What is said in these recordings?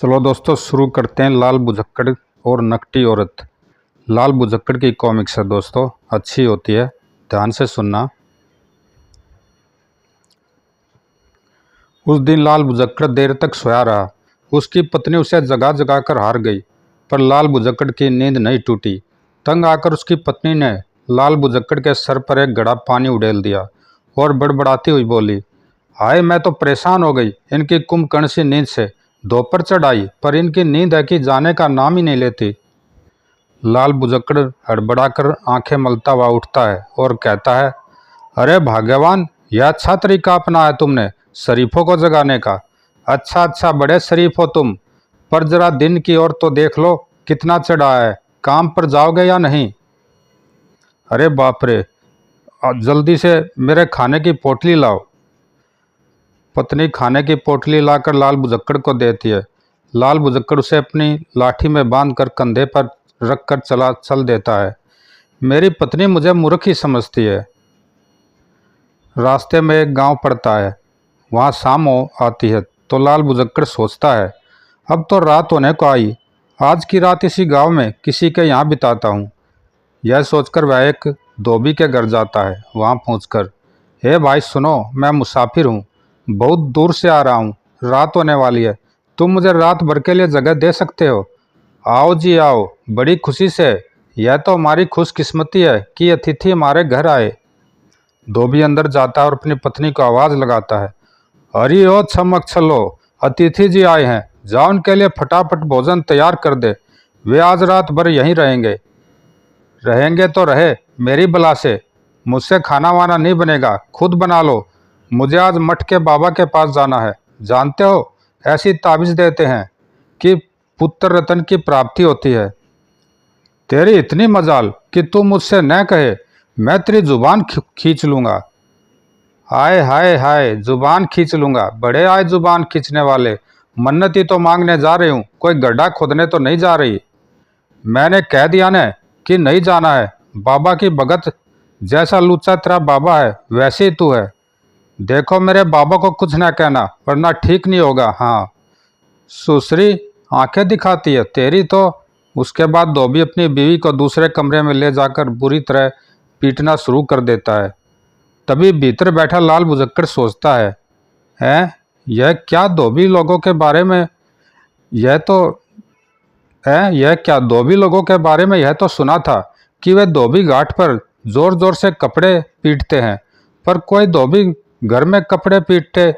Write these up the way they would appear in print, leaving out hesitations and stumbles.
चलो दोस्तों शुरू करते हैं लाल बुझक्कड़ और नकटी औरत। लाल बुझक्कड़ की कॉमिक्स है दोस्तों, अच्छी होती है, ध्यान से सुनना। उस दिन लाल बुझक्कड़ देर तक सोया रहा। उसकी पत्नी उसे जगा जगा कर हार गई, पर लाल बुझक्कड़ की नींद नहीं टूटी। तंग आकर उसकी पत्नी ने लाल बुझक्कड़ के सर पर एक घड़ा पानी उड़ेल दिया और बड़बड़ाती हुई बोली, हाय मैं तो परेशान हो गई इनकी कुंभकर्ण सी नींद से। दोपहर चढ़ आई पर इनकी नींद है कि जाने का नाम ही नहीं लेती। लाल बुझक्कड़ हड़बड़ाकर आंखें मलता हुआ उठता है और कहता है, अरे भाग्यवान, यह अच्छा तरीका अपनाया तुमने शरीफों को जगाने का। अच्छा अच्छा, बड़े शरीफ हो तुम, पर जरा दिन की ओर तो देख लो, कितना चढ़ा है, काम पर जाओगे या नहीं? अरे बाप रे, जल्दी से मेरे खाने की पोटली लाओ। पत्नी खाने की पोटली लाकर लाल बुझक्कड़ को देती है। लाल बुझक्कड़ उसे अपनी लाठी में बांधकर कंधे पर रखकर चल देता है। मेरी पत्नी मुझे मूर्ख ही समझती है। रास्ते में एक गांव पड़ता है। वहां शाम आती है तो लाल बुझक्कड़ सोचता है, अब तो रात होने को आई, आज की रात इसी गांव में किसी के यहाँ बिताता हूँ। यह सोचकर वह एक धोबी के घर जाता है। वहां पहुंचकर, हे भाई सुनो, मैं मुसाफिर हूँ, बहुत दूर से आ रहा हूँ, रात होने वाली है, तुम मुझे रात भर के लिए जगह दे सकते हो? आओ जी आओ, बड़ी खुशी से, यह तो हमारी खुशकिस्मती है कि अतिथि हमारे घर आए। धोबी अंदर जाता है और अपनी पत्नी को आवाज़ लगाता है, अरे ओ छमक छलो, अतिथि जी आए हैं, जाओ उनके लिए फटाफट भोजन तैयार कर दे, वे आज रात भर यहीं रहेंगे। रहेंगे तो रहे, मेरी बला से, मुझसे खाना वाना नहीं बनेगा, खुद बना लो, मुझे आज मठ के बाबा के पास जाना है। जानते हो, ऐसी ताबीज़ देते हैं कि पुत्र रत्न की प्राप्ति होती है। तेरी इतनी मजाल कि तू मुझसे न कहे, मैं तेरी जुबान खींच लूँगा। हाय हाय हाय, जुबान खींच लूँगा, बड़े आए जुबान खींचने वाले, मन्नत ही तो मांगने जा रही हूँ, कोई गड्ढा खोदने तो नहीं जा रही। मैंने कह दिया न कि नहीं जाना है, बाबा की भगत, जैसा लुच्चा तेरा बाबा है वैसे ही तू है। देखो मेरे बाबा को कुछ ना कहना वरना ठीक नहीं होगा। हाँ, सुसरी आंखें दिखाती है तेरी तो। उसके बाद धोबी अपनी बीवी को दूसरे कमरे में ले जाकर बुरी तरह पीटना शुरू कर देता है। तभी भीतर बैठा लाल बुझक्कड़ सोचता है, हैं, यह क्या धोबी लोगों के बारे में, यह तो यह क्या धोबी लोगों के बारे में यह तो सुना था कि वे धोबी घाट पर जोर जोर से कपड़े पीटते हैं, पर कोई धोबी घर में कपड़े पीटते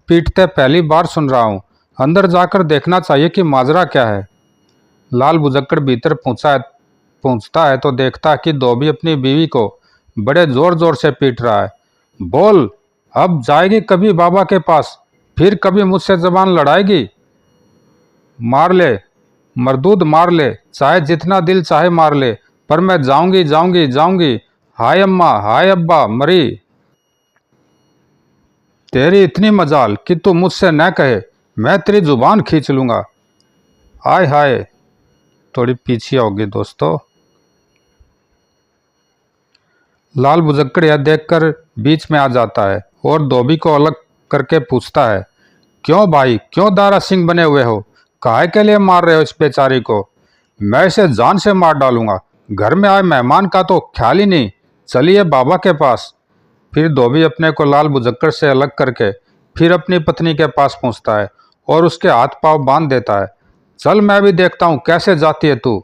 पीटते पहली बार सुन रहा हूँ। अंदर जाकर देखना चाहिए कि माजरा क्या है। लाल बुझक्कड़ भीतर पहुंचता है तो देखता है कि धोबी अपनी बीवी को बड़े जोर जोर से पीट रहा है। बोल, अब जाएगी कभी बाबा के पास, फिर कभी मुझसे जबान लड़ाएगी? मार ले, मरदूद मार ले, चाहे जितना दिल चाहे मार ले, पर मैं जाऊंगी जाऊंगी जाऊंगी। हाय अम्मा, हाय अब्बा, मरी। तेरी इतनी मजाल कि तू मुझसे न कहे, मैं तेरी जुबान खींच लूंगा। हाय हाय, थोड़ी पीछे होगी दोस्तों। लाल बुझक्कड़ यह देखकर बीच में आ जाता है और धोबी को अलग करके पूछता है, क्यों भाई, क्यों दारा सिंह बने हुए हो, काहे के लिए मार रहे हो इस बेचारी को? मैं इसे जान से मार डालूंगा, घर में आए मेहमान का तो ख्याल ही नहीं, चलिए बाबा के पास। फिर धोबी अपने को लाल बुझक्कड़ से अलग करके फिर अपनी पत्नी के पास पहुंचता है और उसके हाथ पांव बांध देता है। चल मैं भी देखता हूँ कैसे जाती है तू।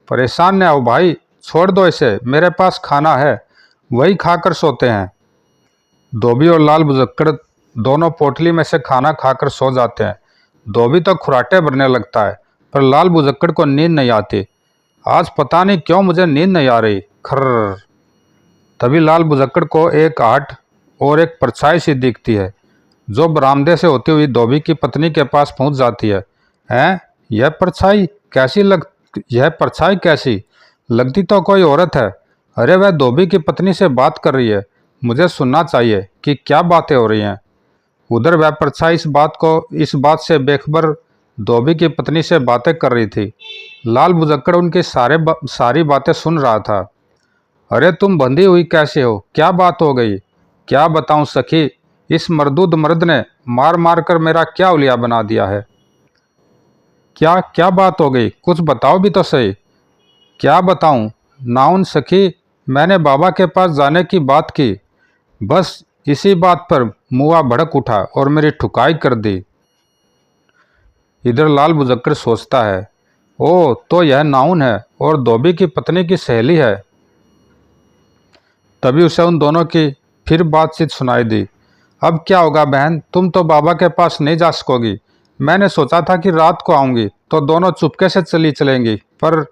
परेशान न हो भाई, छोड़ दो इसे, मेरे पास खाना है, वही खाकर सोते हैं। धोबी और लाल बुझक्कड़ दोनों पोटली में से खाना खाकर सो जाते हैं। धोबी तो खुराटे भरने लगता है, पर लाल बुझक्कड़ को नींद नहीं आती। आज पता नहीं क्यों मुझे नींद नहीं आ रही, खर्र। तभी लाल बुझक्कड़ को एक आहट और एक परछाई सी दिखती है, जो बरामदे से होती हुई धोबी की पत्नी के पास पहुंच जाती है। हैं, यह परछाई कैसी? लगती तो कोई औरत है। अरे वह धोबी की पत्नी से बात कर रही है, मुझे सुनना चाहिए कि क्या बातें हो रही हैं। उधर वह परछाई इस बात से बेखबर धोबी की पत्नी से बातें कर रही थी। लाल बुझक्कड़ उनकी सारी बातें सुन रहा था। अरे तुम बंधी हुई कैसे हो, क्या बात हो गई? क्या बताऊं सखी, इस मरदूद मर्द ने मार मार कर मेरा क्या उलिया बना दिया है। क्या क्या बात हो गई, कुछ बताओ भी तो सही। क्या बताऊं नाउन सखी, मैंने बाबा के पास जाने की बात की, बस इसी बात पर मुआ भड़क उठा और मेरी ठुकाई कर दी। इधर लाल बुजक्कड़ सोचता है, ओ तो यह नाउन है और धोबी की पत्नी की सहेली है। तभी उसे उन दोनों की फिर बातचीत सुनाई दी। अब क्या होगा बहन, तुम तो बाबा के पास नहीं जा सकोगी। मैंने सोचा था कि रात को आऊंगी तो दोनों चुपके से चली चलेंगी, पर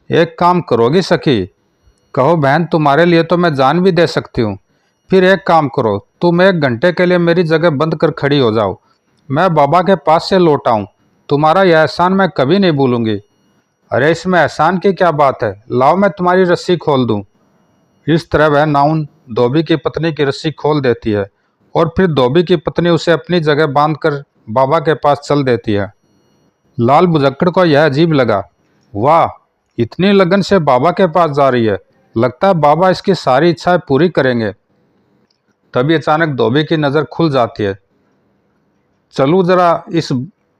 एक काम करोगी सखी? कहो बहन, तुम्हारे लिए तो मैं जान भी दे सकती हूँ। फिर एक काम करो, तुम 1 घंटे के लिए मेरी जगह बंद कर खड़ी हो जाओ, मैं बाबा के पास से लौट आऊँ। तुम्हारा यह एहसान मैं कभी नहीं भूलूंगी। अरे इसमें एहसान की क्या बात है, लाओ मैं तुम्हारी रस्सी खोल दूँ। इस तरह वह नाउन धोबी की पत्नी की रस्सी खोल देती है और फिर धोबी की पत्नी उसे अपनी जगह बांधकर बाबा के पास चल देती है। लाल बुजक्कड़ को यह अजीब लगा। वाह, इतनी लगन से बाबा के पास जा रही है, लगता है बाबा इसकी सारी इच्छाएं पूरी करेंगे। तभी अचानक धोबी की नज़र खुल जाती है। चलूं जरा इस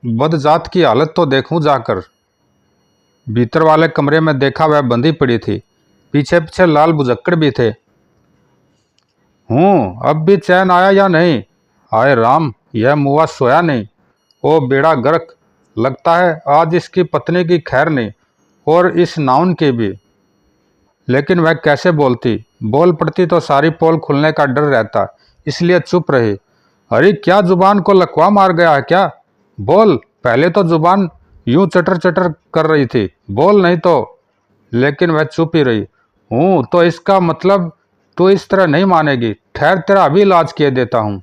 बदजात की हालत तो देखूं जाकर। भीतर वाले कमरे में देखा वह बंधी पड़ी थी, पीछे पीछे लाल बुजक्कड़ भी थे। अब भी चैन आया या नहीं? हाय राम, यह मुआ सोया नहीं। ओ बेड़ा गर्क, लगता है आज इसकी पत्नी की खैर नहीं और इस नाउन की भी। लेकिन वह कैसे बोलती, बोल पड़ती तो सारी पोल खुलने का डर रहता, इसलिए चुप रही। अरे क्या जुबान को लकवा मार गया है क्या? बोल, पहले तो जुबान यूं चटर चटर कर रही थी, बोल नहीं तो। लेकिन वह चुप ही रही। तो इसका मतलब तू इस तरह नहीं मानेगी, ठहर तेरा अभी इलाज किए देता हूँ।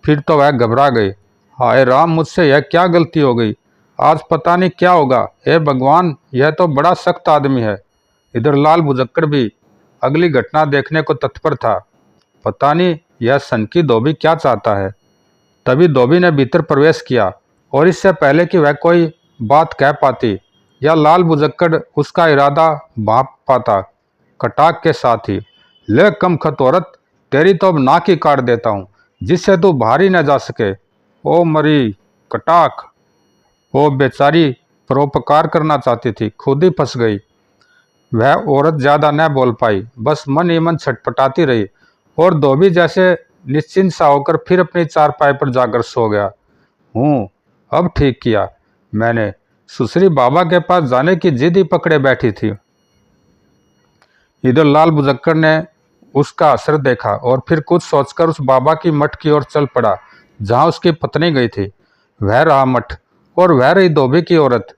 फिर तो वह घबरा गई। हाय राम, मुझसे यह क्या गलती हो गई, आज पता नहीं क्या होगा। हे भगवान, यह तो बड़ा सख्त आदमी है। इधर लाल बुजक्कड़ भी अगली घटना देखने को तत्पर था। पता नहीं यह सनकी धोबी क्या चाहता है। तभी धोबी ने भीतर प्रवेश किया और इससे पहले कि वह कोई बात कह पाती या लाल बुजक्कड़ उसका इरादा भांप पाता, कटाक के साथ ही, ले कम खत औरत, तेरी तो अब नाक ही काट देता हूँ, जिससे तू बाहर ही न जा सके। ओ मरी कटाक। वो बेचारी परोपकार करना चाहती थी, खुद ही फंस गई। वह औरत ज्यादा न बोल पाई, बस मन ही मन छटपटाती रही और धोबी जैसे निश्चिंत सा होकर फिर अपनी चारपाई पर जाकर सो गया। अब ठीक किया, मैंने सुश्री बाबा के पास जाने की जिद ही पकड़े बैठी थी। इधर लाल बुजक्कड़ ने उसका असर देखा और फिर कुछ सोचकर उस बाबा की मठ की ओर चल पड़ा जहां उसकी पत्नी गई थी। वह रहा मठ और वह रही धोबी की औरत।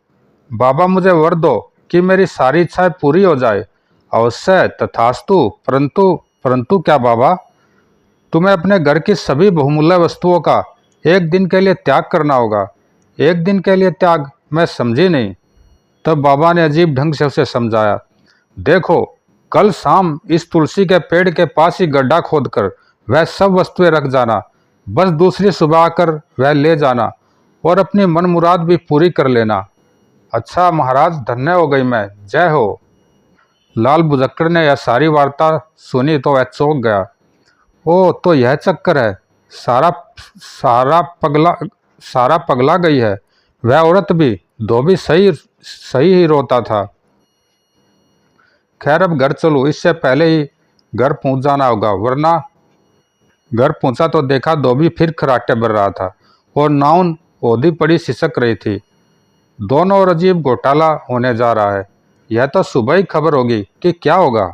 बाबा मुझे वर दो कि मेरी सारी इच्छाएं पूरी हो जाए। अवश्य तथास्तु, परंतु परंतु क्या बाबा? तुम्हें अपने घर की सभी बहुमूल्य वस्तुओं का एक दिन के लिए त्याग करना होगा। एक दिन के लिए त्याग, मैं समझी नहीं। तब बाबा ने अजीब ढंग से उसे समझाया। देखो, कल शाम इस तुलसी के पेड़ के पास ही गड्ढा खोदकर वह सब वस्तुएं रख जाना, बस दूसरी सुबह आकर वह ले जाना और अपनी मन मुराद भी पूरी कर लेना। अच्छा महाराज, धन्य हो गई मैं, जय हो। लाल बुजक्कड़ ने यह सारी वार्ता सुनी तो वह चौंक गया। ओ तो यह चक्कर है, सारा सारा पगला सारा पगला गई है। वह औरत भी, धोबी सही सही ही रोता था। खैर अब घर चलो, इससे पहले ही घर पहुंच जाना होगा, वरना। घर पहुंचा तो देखा धोबी फिर खराटे भर रहा था और नाउन ओधी पड़ी सिसक रही थी। दोनों और अजीब घोटाला होने जा रहा है। यह तो सुबह ही खबर होगी कि क्या होगा।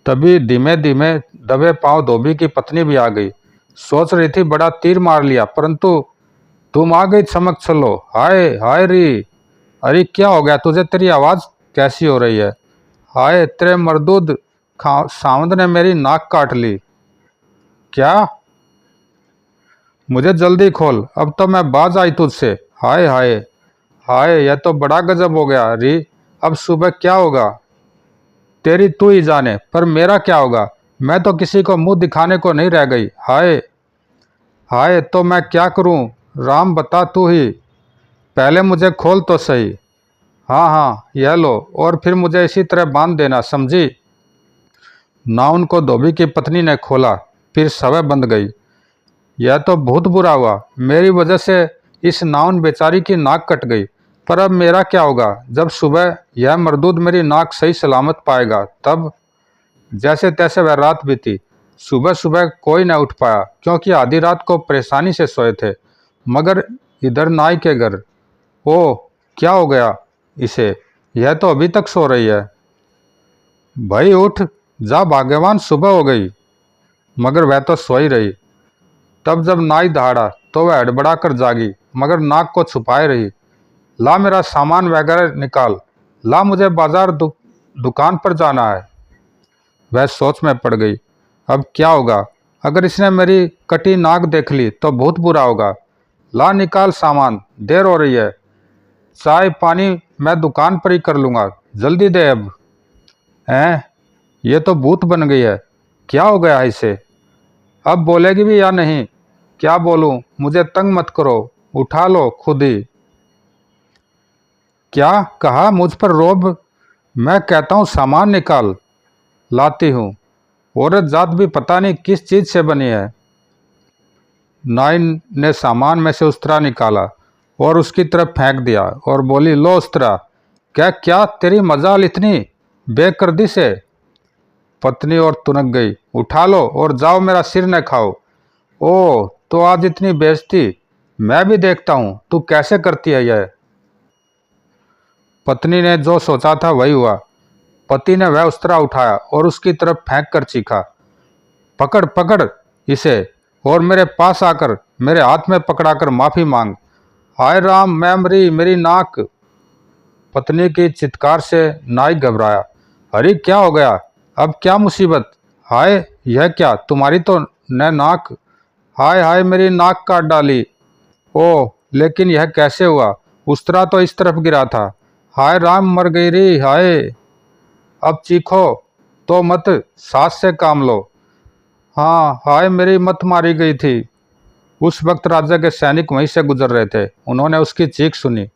तभी धीमे धीमे दबे पांव धोबी की पत्नी भी आ गई। सोच रही थी बड़ा तीर मार लिया, परंतु तुम आ गई चमक चलो। हाय हाय री, अरे क्या हो गया तुझे, तेरी आवाज कैसी हो रही है? हाय तेरे मरदूद सावंत ने मेरी नाक काट ली। क्या? मुझे जल्दी खोल, अब तो मैं बाज आई तुझसे। हाय हाय हाय, यह तो बड़ा गजब हो गया री। अब सुबह क्या होगा तेरी तू ही जाने, पर मेरा क्या होगा? मैं तो किसी को मुंह दिखाने को नहीं रह गई। हाय हाय, तो मैं क्या करूं? राम बता तू ही, पहले मुझे खोल तो सही। हाँ हाँ, यह लो, और फिर मुझे इसी तरह बांध देना, समझी? नाउन को धोबी की पत्नी ने खोला, फिर सवय बंध गई। यह तो बहुत बुरा हुआ, मेरी वजह से इस नाउन बेचारी की नाक कट गई, पर अब मेरा क्या होगा जब सुबह यह मरदूद मेरी नाक सही सलामत पाएगा तब। जैसे तैसे वह रात बीती। सुबह सुबह कोई न उठ पाया क्योंकि आधी रात को परेशानी से सोए थे। मगर इधर नाई के घर, ओ क्या हो गया इसे, यह तो अभी तक सो रही है। भाई उठ, जा भाग्यवान, सुबह हो गई। मगर वह तो सोई रही। तब जब नाई दहाड़ा तो वह हड़बड़ा कर जागी, मगर नाक को छुपाए रही। ला मेरा सामान वगैरह निकाल, ला मुझे बाजार दुकान पर जाना है। वह सोच में पड़ गई, अब क्या होगा, अगर इसने मेरी कटी नाक देख ली तो बहुत बुरा होगा। ला निकाल सामान, देर हो रही है। चाय पानी मैं दुकान पर ही कर लूँगा, जल्दी दे अब। हैं, ये तो भूत बन गई है, क्या हो गया है इसे, अब बोलेगी भी या नहीं। क्या बोलूँ, मुझे तंग मत करो, उठा लो खुद ही। क्या कहा, मुझ पर रोब, मैं कहता हूँ सामान निकाल, लाती हूँ। औरत जात भी पता नहीं किस चीज़ से बनी है। नाई ने सामान में से उस्तरा निकाला और उसकी तरफ फेंक दिया और बोली, लो उस्तरा। क्या क्या तेरी मजाल इतनी बेकर्दी से। पत्नी और तुनक गई, उठा लो और जाओ, मेरा सिर न खाओ। ओ तो आज इतनी बेइज्जती, मैं भी देखता हूँ तू कैसे करती है यह। पत्नी ने जो सोचा था वही हुआ। पति ने वह उस्तरा उठाया और उसकी तरफ फेंक कर चीखा, पकड़ पकड़ इसे और मेरे पास आकर मेरे हाथ में पकड़ाकर माफी मांग। हाय राम, मैं मरी, मेरी नाक। पत्नी की चित्कार से नाई घबराया। अरे क्या हो गया, अब क्या मुसीबत, हाय यह क्या, तुम्हारी तो न नाक, हाय हाय मेरी नाक काट डाली। ओह लेकिन यह कैसे हुआ, उस्तरा तो इस तरफ गिरा था। हाय राम, मर गई रे हाय। अब चीखो तो मत, सास से काम लो। हाँ हाय मेरी मत मारी गई थी। उस वक्त राजा के सैनिक वहीं से गुजर रहे थे। उन्होंने उसकी चीख सुनी।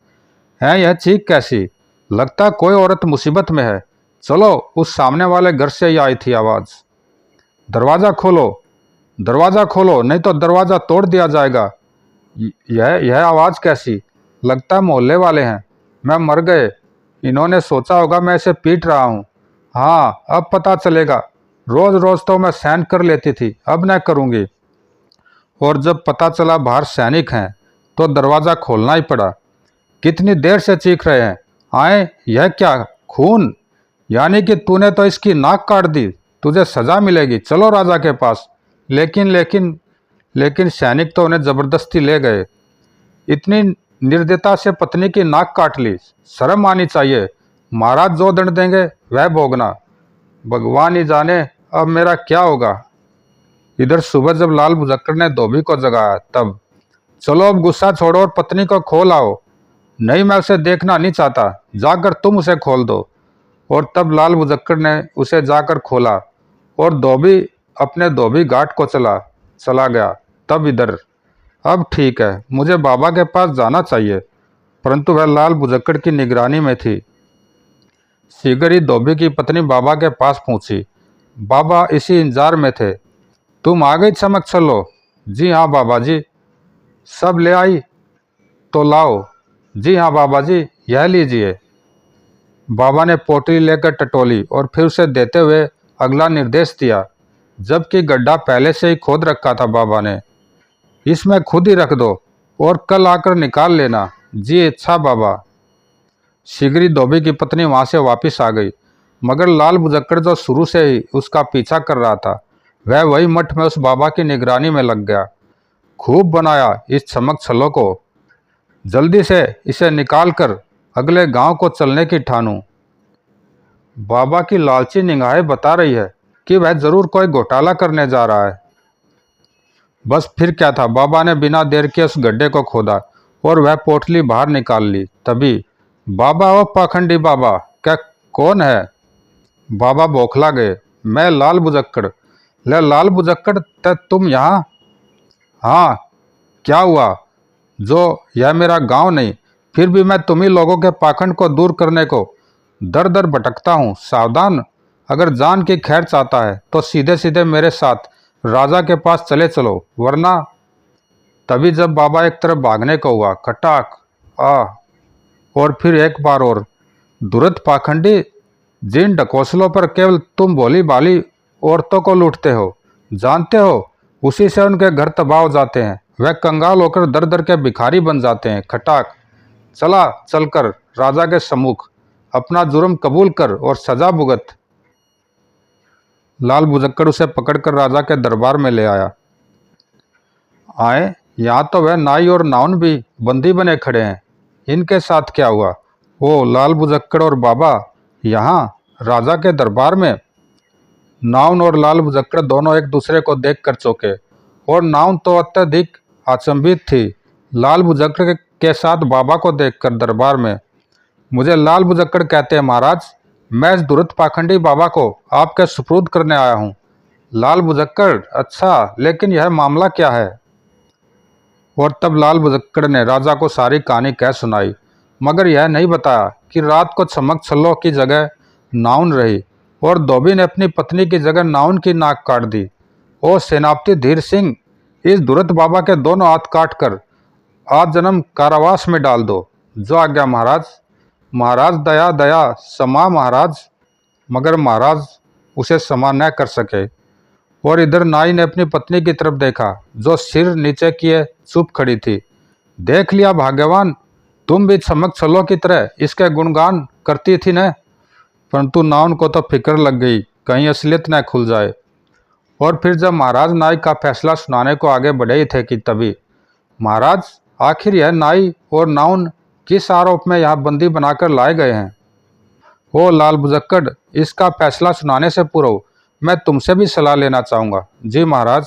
है यह चीख कैसी, लगता कोई औरत मुसीबत में है। चलो, उस सामने वाले घर से ही आई थी आवाज। दरवाजा खोलो, दरवाजा खोलो, नहीं तो दरवाजा तोड़ दिया जाएगा। यह आवाज कैसी, लगता है मोहल्ले वाले हैं। मैं मर गए, इन्होंने सोचा होगा मैं इसे पीट रहा हूँ। हाँ अब पता चलेगा, रोज रोज तो मैं सहन कर लेती थी, अब न करूँगी। और जब पता चला बाहर सैनिक हैं तो दरवाज़ा खोलना ही पड़ा। कितनी देर से चीख रहे हैं, आए, यह क्या, खून, यानी कि तूने तो इसकी नाक काट दी, तुझे सजा मिलेगी, चलो राजा के पास। लेकिन लेकिन लेकिन सैनिक तो उन्हें जबरदस्ती ले गए। इतनी निर्दयता से पत्नी की नाक काट ली, शर्म आनी चाहिए। महाराज जो दंड देंगे वह भोगना, भगवान ही जाने अब मेरा क्या होगा। इधर सुबह जब लाल मुजक्कर ने धोबी को जगाया तब, चलो अब गुस्सा छोड़ो और पत्नी को खोल आओ। नहीं, मैं उसे देखना नहीं चाहता, जाकर तुम उसे खोल दो। और तब लाल मुजक्कर ने उसे जाकर खोला और धोबी अपने धोबी घाट को चला गया। तब इधर, अब ठीक है, मुझे बाबा के पास जाना चाहिए। परंतु वह लाल मुजक्कर की निगरानी में थी। शीघ्र ही धोबी की पत्नी बाबा के पास पहुंची। बाबा इसी इंतजार में थे। तुम आ गई चमक, चलो। जी हाँ बाबा जी। सब ले आई तो लाओ। जी हाँ बाबा जी, यह लीजिए। बाबा ने पोटली लेकर टटोली और फिर उसे देते हुए अगला निर्देश दिया, जबकि गड्ढा पहले से ही खोद रखा था बाबा ने। इसमें खुद ही रख दो और कल आकर निकाल लेना। जी अच्छा बाबा। शीघ्र ही धोबी की पत्नी वहां से वापस आ गई, मगर लाल मुजक्कर जो शुरू से ही उसका पीछा कर रहा था वह वही मठ में उस बाबा की निगरानी में लग गया। खूब बनाया इस चमक छल्लों को, जल्दी से इसे निकाल कर अगले गांव को चलने की ठानूं। बाबा की लालची निगाहें बता रही है कि वह जरूर कोई घोटाला करने जा रहा है। बस फिर क्या था, बाबा ने बिना देर के उस गड्ढे को खोदा और वह पोटली बाहर निकाल ली। तभी, बाबा ओ पाखंडी बाबा, क्या कौन है। बाबा बौखला गए। मैं लाल मुजक्कर। ले लाल मुजक्कर, तुम यहाँ। हाँ क्या हुआ, जो यह मेरा गांव नहीं, फिर भी मैं तुम्ही लोगों के पाखंड को दूर करने को दर दर भटकता हूँ। सावधान, अगर जान की खैर चाहता है तो सीधे सीधे मेरे साथ राजा के पास चले चलो, वरना। तभी जब बाबा एक तरफ भागने को हुआ, खटाक आ, और फिर एक बार और, दुरत पाखंडी, जिन ढकोसलों पर केवल तुम भोली भाली औरतों को लूटते हो, जानते हो उसी से उनके घर तबाह हो जाते हैं। वह कंगाल होकर दर दर के भिखारी बन जाते हैं। खटाक, चला चलकर राजा के सम्मुख, अपना जुर्म कबूल कर और सजा भुगत। लाल बुजक्कड़ उसे पकड़कर राजा के दरबार में ले आया। आए, यहाँ तो वह नाई और नाउन भी बंदी बने खड़े हैं, इनके साथ क्या हुआ? वो लाल बुजक्कड़ और बाबा यहाँ राजा के दरबार में? नाउन और लाल बुजक्कड़ दोनों एक दूसरे को देखकर चौंके, और नाउन तो अत्यधिक अचंभित थी लाल बुजक्कड़ के साथ बाबा को देखकर दरबार में। मुझे लाल बुजक्कड़ कहते हैं महाराज, मैं इस दुरत पाखंडी बाबा को आपके सुपुर्द करने आया हूँ। लाल बुजक्कड़, अच्छा, लेकिन यह मामला क्या है? और तब लाल बुजक्कड़ ने राजा को सारी कहानी कह सुनाई, मगर यह नहीं बताया कि रात को छमक छल्लों की जगह नाउन रही और धोबी ने अपनी पत्नी की जगह नाउन की नाक काट दी। ओ सेनापति धीर सिंह, इस दुरत बाबा के दोनों हाथ काट कर आज जन्म कारावास में डाल दो। जो आज्ञा महाराज। महाराज, दया दया क्षमा महाराज। मगर महाराज उसे क्षमा न कर सके। और इधर नाई ने अपनी पत्नी की तरफ देखा, जो सिर नीचे किए चुप खड़ी थी। देख लिया भाग्यवान, तुम भी चमक छल्लों की तरह इसके गुणगान करती थी न। परंतु नाउन को तो फिक्र लग गई कहीं असलियत न खुल जाए। और फिर जब महाराज नाई का फैसला सुनाने को आगे बढ़े ही थे कि तभी, महाराज, आखिर यह नाई और नाउन किस आरोप में यहाँ बंदी बनाकर लाए गए हैं? ओ लाल बुजक्कड़, इसका फैसला सुनाने से पूर्व मैं तुमसे भी सलाह लेना चाहूँगा। जी महाराज।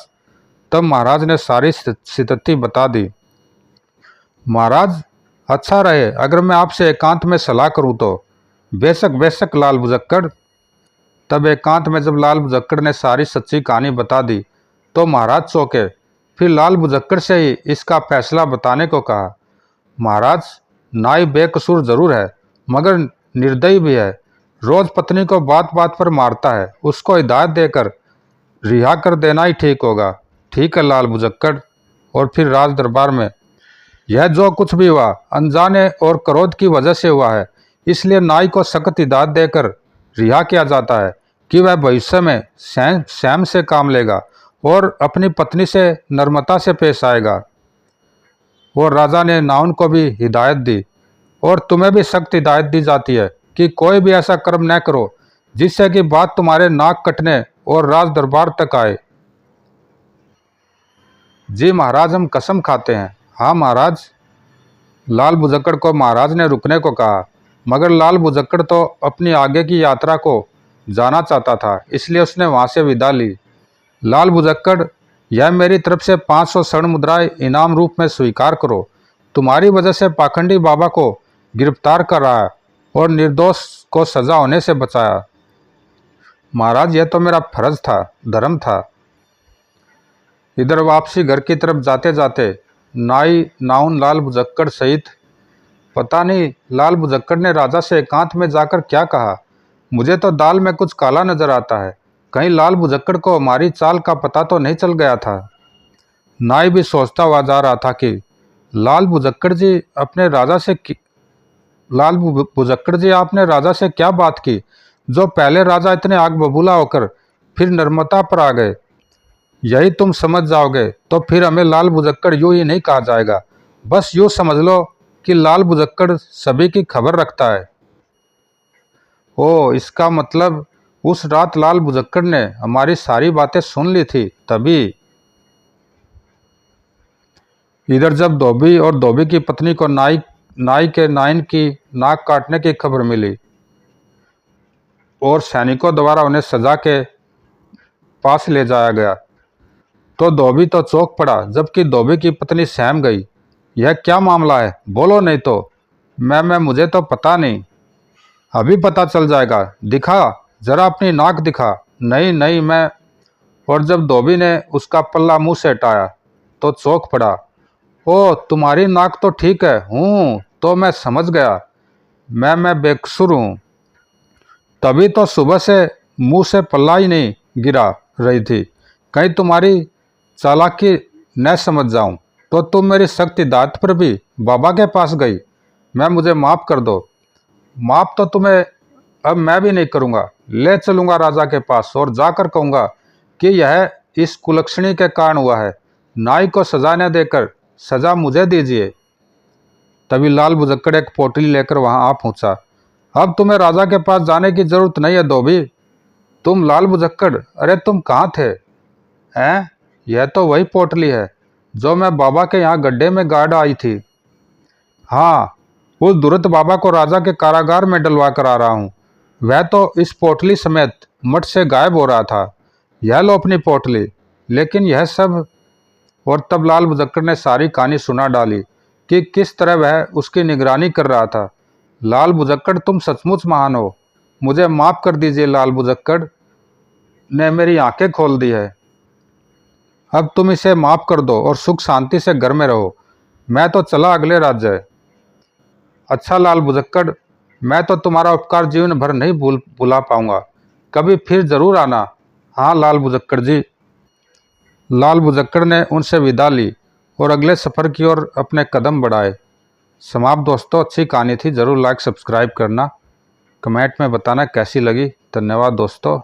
तब महाराज ने सारी स्थिति बता दी। महाराज, अच्छा रहे अगर मैं आपसे एकांत में सलाह करूँ तो। बेशक बेशक लाल बुजक्कड़। तब एकांत में जब लाल बुजक्कड़ ने सारी सच्ची कहानी बता दी तो महाराज चौंके। फिर लाल बुजक्कड़ से ही इसका फैसला बताने को कहा। महाराज, नाई बेकसूर जरूर है, मगर निर्दयी भी है। रोज पत्नी को बात बात पर मारता है। उसको हिदायत देकर रिहा कर देना ही ठीक होगा। ठीक है लाल बुजक्कड़। और फिर राज दरबार में, यह जो कुछ भी हुआ अनजाने और क्रोध की वजह से हुआ है, इसलिए नाई को सख्त हिदायत देकर रिहा किया जाता है कि वह भविष्य में संयम से काम लेगा और अपनी पत्नी से नम्रता से पेश आएगा। और राजा ने नाउन को भी हिदायत दी, और तुम्हें भी सख्त हिदायत दी जाती है कि कोई भी ऐसा कर्म न करो जिससे कि बात तुम्हारे नाक कटने और राज दरबार तक आए। जी महाराज, हम कसम खाते हैं। हाँ महाराज। लाल बुजक्कड़ को महाराज ने रुकने को कहा, मगर लाल बुजक्कड़ तो अपनी आगे की यात्रा को जाना चाहता था, इसलिए उसने वहां से विदा ली। लाल बुजक्कड़, यह मेरी तरफ से 500 स्वर्ण मुद्राएं इनाम रूप में स्वीकार करो। तुम्हारी वजह से पाखंडी बाबा को गिरफ्तार कर रहा है और निर्दोष को सजा होने से बचाया। महाराज, यह तो मेरा फर्ज था, धर्म था। इधर वापसी घर की तरफ जाते जाते नाई, नाउन, लाल बुजक्कड़ सहित, पता नहीं लाल बुजक्कड़ ने राजा से एकांत में जाकर क्या कहा। मुझे तो दाल में कुछ काला नजर आता है। कहीं लाल बुजक्कड़ को हमारी चाल का पता तो नहीं चल गया था। नाई भी सोचता हुआ जा रहा था कि लाल बुजक्कड़ जी आपने राजा से क्या बात की, जो पहले राजा इतने आग बबूला होकर फिर नर्मता पर आ गए। यही तुम समझ जाओगे तो फिर हमें लाल बुजक्कड़ यूं ही नहीं कहा जाएगा। बस यूं समझ लो कि लाल बुजक्कड़ सभी की खबर रखता है। ओ, इसका मतलब उस रात लाल बुजक्कड़ ने हमारी सारी बातें सुन ली थी तभी। इधर जब धोबी और धोबी की पत्नी को नाइन की नाक काटने की खबर मिली और सैनिकों द्वारा उन्हें सजा के पास ले जाया गया, तो धोबी तो चौंक पड़ा, जबकि धोबी की पत्नी सहम गई। यह क्या मामला है, बोलो नहीं तो। मैं मुझे तो पता नहीं। अभी पता चल जाएगा। दिखा, जरा अपनी नाक दिखा। नहीं नहीं, मैं। और जब धोबी ने उसका पल्ला मुंह से हटाया तो चौंक पड़ा। ओ, तुम्हारी नाक तो ठीक है। हूँ तो मैं समझ गया, मैं बेकसूर हूँ। तभी तो सुबह से मुंह से पल्ला ही नहीं गिरा रही थी, कहीं तुम्हारी चालाकी न समझ जाऊं। तो तुम मेरी सख्त हिदायत पर भी बाबा के पास गई। मुझे माफ़ कर दो। माफ़ तो तुम्हें अब मैं भी नहीं करूँगा। ले चलूँगा राजा के पास और जाकर कहूँगा कि यह इस कुलक्षणी के कारण हुआ है। नाई को सजा न देकर सजा मुझे दीजिए। तभी लाल बुजक्कड़ एक पोटली लेकर वहां आ पहुंचा। अब तुम्हें राजा के पास जाने की जरूरत नहीं है धोबी। तुम लाल बुजक्कड़, अरे तुम कहाँ थे? हैं? यह तो वही पोटली है जो मैं बाबा के यहाँ गड्ढे में गाड़ आई थी। हाँ, उस दुरत बाबा को राजा के कारागार में डलवा कर आ रहा हूँ। वह तो इस पोटली समेत मठ से गायब हो रहा था। यह लो अपनी पोटली। लेकिन यह सब, और तब लाल बुजक्कड़ ने सारी कहानी सुना डाली कि किस तरह वह उसकी निगरानी कर रहा था। लाल बुजक्कड़, तुम सचमुच महान हो। मुझे माफ़ कर दीजिए। लाल बुजक्कड़ ने मेरी आंखें खोल दी है। अब तुम इसे माफ़ कर दो और सुख शांति से घर में रहो। मैं तो चला अगले राज्य। अच्छा लाल बुजक्कड़, मैं तो तुम्हारा उपकार जीवन भर नहीं भुला पाऊंगा। कभी फिर जरूर आना। हाँ लाल बुजक्कड़ जी। लाल बुजक्कड़ ने उनसे विदा ली और अगले सफ़र की ओर अपने कदम बढ़ाए। समाप्त दोस्तों, अच्छी कहानी थी। ज़रूर लाइक सब्सक्राइब करना। कमेंट में बताना कैसी लगी। धन्यवाद दोस्तों।